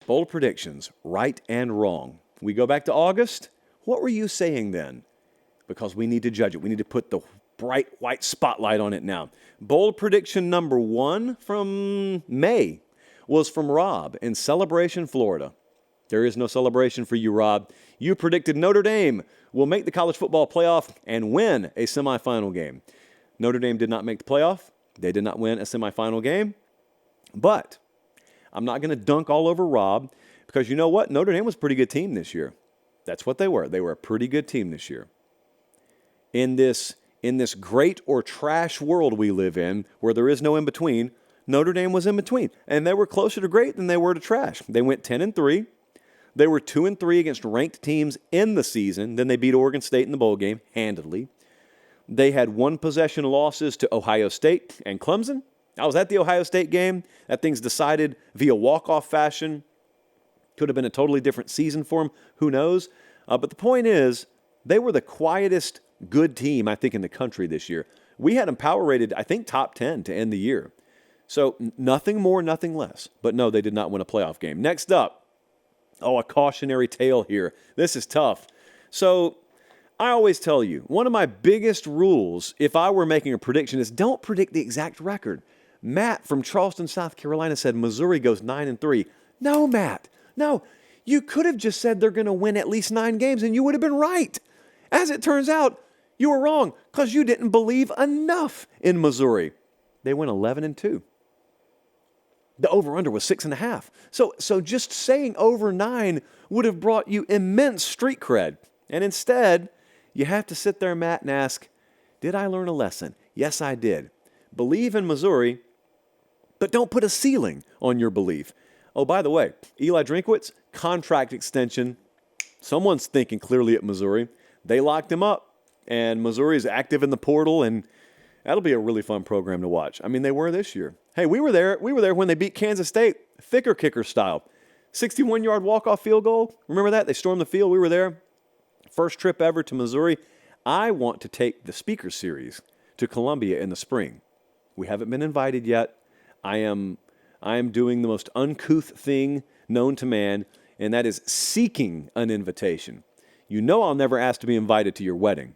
bold predictions, right and wrong. We go back to August. What were you saying then? Because we need to judge it. We need to put the bright white spotlight on it now. Bold prediction number 1 from May was from Rob in Celebration, Florida. There is no celebration for you, Rob. You predicted Notre Dame will make the college football playoff and win a semifinal game. Notre Dame did not make the playoff. They did not win a semifinal game. But I'm not going to dunk all over Rob because you know what? Notre Dame was a pretty good team this year. That's what they were. They were a pretty good team this year. In this great or trash world we live in, where there is no in-between, Notre Dame was in between. And they were closer to great than they were to trash. They went 10-3. They were 2-3 against ranked teams in the season. Then they beat Oregon State in the bowl game handedly. They had one possession losses to Ohio State and Clemson. I was at the Ohio State game. That thing's decided via walk-off fashion. Could have been a totally different season for them. Who knows? But the point is, they were the quietest good team, I think, in the country this year. We had them power rated, I think, top 10 to end the year. So nothing more, nothing less. But no, they did not win a playoff game. Next up, a cautionary tale here. This is tough. So I always tell you, one of my biggest rules, if I were making a prediction, is don't predict the exact record. Matt from Charleston, South Carolina said Missouri goes 9-3. No, Matt. No. You could have just said they're going to win at least 9 games and you would have been right. As it turns out, you were wrong because you didn't believe enough in Missouri. They went 11-2. The over-under was 6.5. So just saying over 9 would have brought you immense street cred. And instead, you have to sit there, Matt, and ask, did I learn a lesson? Yes, I did. Believe in Missouri, but don't put a ceiling on your belief. Oh, by the way, Eli Drinkwitz, contract extension. Someone's thinking clearly at Missouri. They locked him up, and Missouri is active in the portal, and that'll be a really fun program to watch. I mean, they were this year. Hey, we were there when they beat Kansas State, thicker kicker style. 61-yard walk-off field goal. Remember that? They stormed the field. We were there. First trip ever to Missouri. I want to take the speaker series to Columbia in the spring. We haven't been invited yet. I am doing the most uncouth thing known to man, and that is seeking an invitation. You know I'll never ask to be invited to your wedding.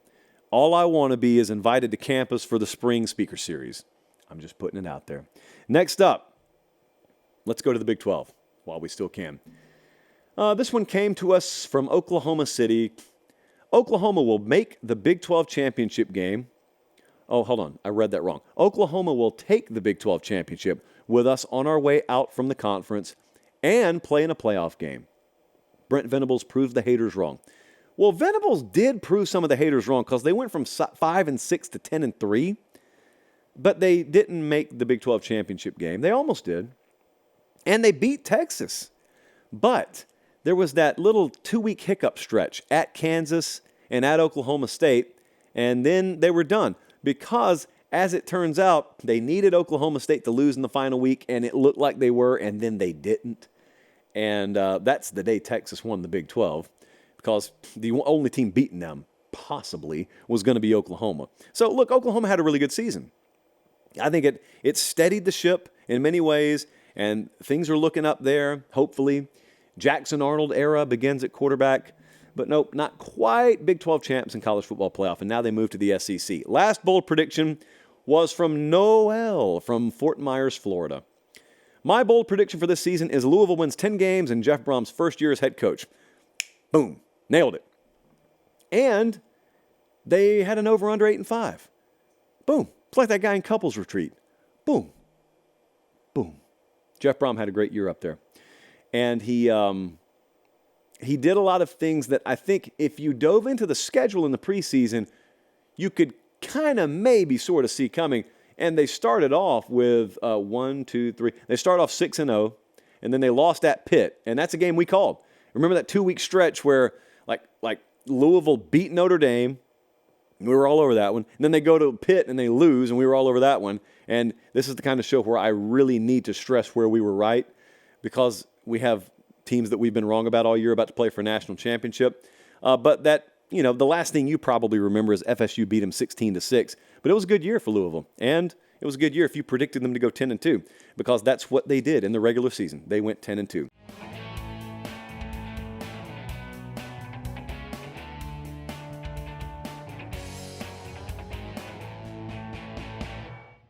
All I want to be is invited to campus for the spring speaker series. I'm just putting it out there. Next up, let's go to the Big 12 while we still can. This one came to us from Oklahoma City. Oklahoma will make the Big 12 championship game. Oh, hold on. I read that wrong. Oklahoma will take the Big 12 championship with us on our way out from the conference and play in a playoff game. Brent Venables proved the haters wrong. Well, Venables did prove some of the haters wrong because they went from 5-6 to 10-3, but they didn't make the Big 12 championship game. They almost did, and they beat Texas. But there was that little 2-week hiccup stretch at Kansas and at Oklahoma State, and then they were done because, as it turns out, they needed Oklahoma State to lose in the final week, and it looked like they were, and then they didn't. And that's the day Texas won the Big 12. Because the only team beating them, possibly, was going to be Oklahoma. So, look, Oklahoma had a really good season. I think it steadied the ship in many ways, and things are looking up there, hopefully. Jackson Arnold era begins at quarterback. But nope, not quite Big 12 champs in college football playoff, and now they move to the SEC. Last bold prediction was from Noel from Fort Myers, Florida. My bold prediction for this season is Louisville wins 10 games in Jeff Brom's first year as head coach. Boom. Nailed it. And they had an over-under 8-5. Boom. It's like that guy in Couples Retreat. Boom. Boom. Jeff Brom had a great year up there. And he did a lot of things that I think if you dove into the schedule in the preseason, you could kind of maybe sort of see coming. And they started off with 1, 2, 3. They started off 6-0, and then they lost at Pitt. And that's a game we called. Remember that 2-week stretch where like Louisville beat Notre Dame. We were all over that one. And then they go to Pitt and they lose, and we were all over that one. And this is the kind of show where I really need to stress where we were right, because we have teams that we've been wrong about all year about to play for a national championship. But that, the last thing you probably remember is FSU beat them 16-6. But it was a good year for Louisville. And it was a good year if you predicted them to go 10-2, because that's what they did in the regular season. They went 10-2.